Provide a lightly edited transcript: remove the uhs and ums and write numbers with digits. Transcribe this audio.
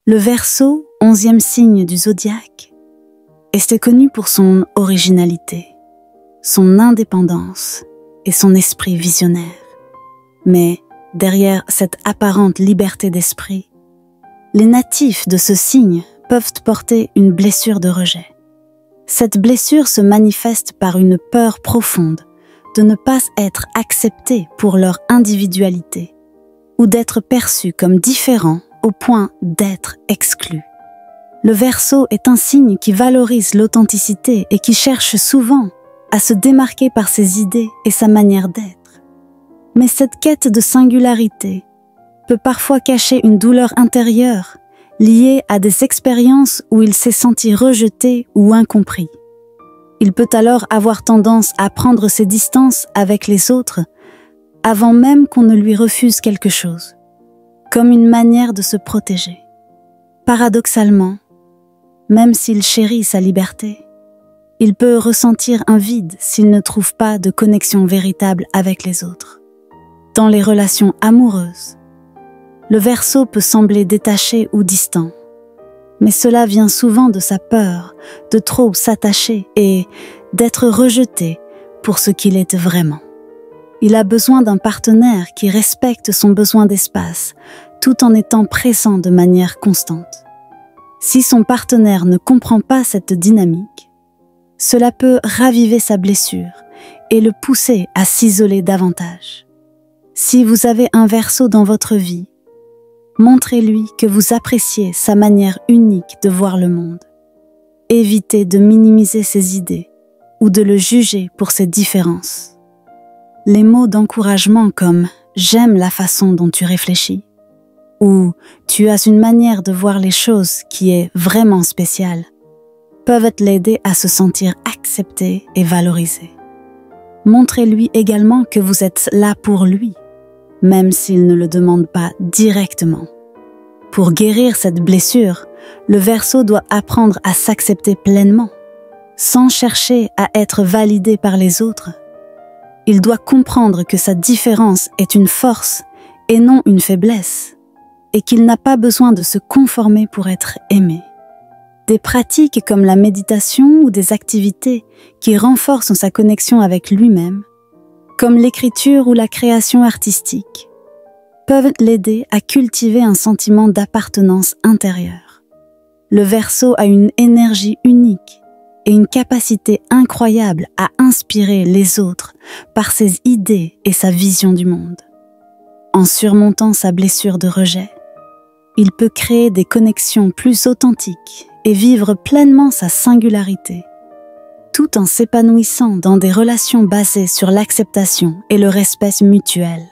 Le Verseau, 11e signe du zodiaque, est connu pour son originalité, son indépendance et son esprit visionnaire. Mais derrière cette apparente liberté d'esprit, les natifs de ce signe peuvent porter une blessure de rejet. Cette blessure se manifeste par une peur profonde de ne pas être acceptés pour leur individualité ou d'être perçus comme différents au point d'être exclus. Le Verseau est un signe qui valorise l'authenticité et qui cherche souvent à se démarquer par ses idées et sa manière d'être. Mais cette quête de singularité peut parfois cacher une douleur intérieure liée à des expériences où il s'est senti rejeté ou incompris. Il peut alors avoir tendance à prendre ses distances avec les autres avant même qu'on ne lui refuse quelque chose, comme une manière de se protéger. Paradoxalement, même s'il chérit sa liberté, il peut ressentir un vide s'il ne trouve pas de connexion véritable avec les autres. Dans les relations amoureuses, le Verseau peut sembler détaché ou distant, mais cela vient souvent de sa peur de trop s'attacher et d'être rejeté pour ce qu'il est vraiment. Il a besoin d'un partenaire qui respecte son besoin d'espace, tout en étant présent de manière constante. Si son partenaire ne comprend pas cette dynamique, cela peut raviver sa blessure et le pousser à s'isoler davantage. Si vous avez un Verseau dans votre vie, montrez-lui que vous appréciez sa manière unique de voir le monde. Évitez de minimiser ses idées ou de le juger pour ses différences. Les mots d'encouragement comme « j'aime la façon dont tu réfléchis » ou « tu as une manière de voir les choses qui est vraiment spéciale » peuvent l'aider à se sentir accepté et valorisé. Montrez-lui également que vous êtes là pour lui, même s'il ne le demande pas directement. Pour guérir cette blessure, le Verseau doit apprendre à s'accepter pleinement, sans chercher à être validé par les autres. Il doit comprendre que sa différence est une force et non une faiblesse, et qu'il n'a pas besoin de se conformer pour être aimé. Des pratiques comme la méditation ou des activités qui renforcent sa connexion avec lui-même, comme l'écriture ou la création artistique, peuvent l'aider à cultiver un sentiment d'appartenance intérieure. Le Verseau a une énergie unique et une capacité incroyable à inspirer les autres par ses idées et sa vision du monde. En surmontant sa blessure de rejet, il peut créer des connexions plus authentiques et vivre pleinement sa singularité, tout en s'épanouissant dans des relations basées sur l'acceptation et le respect mutuel.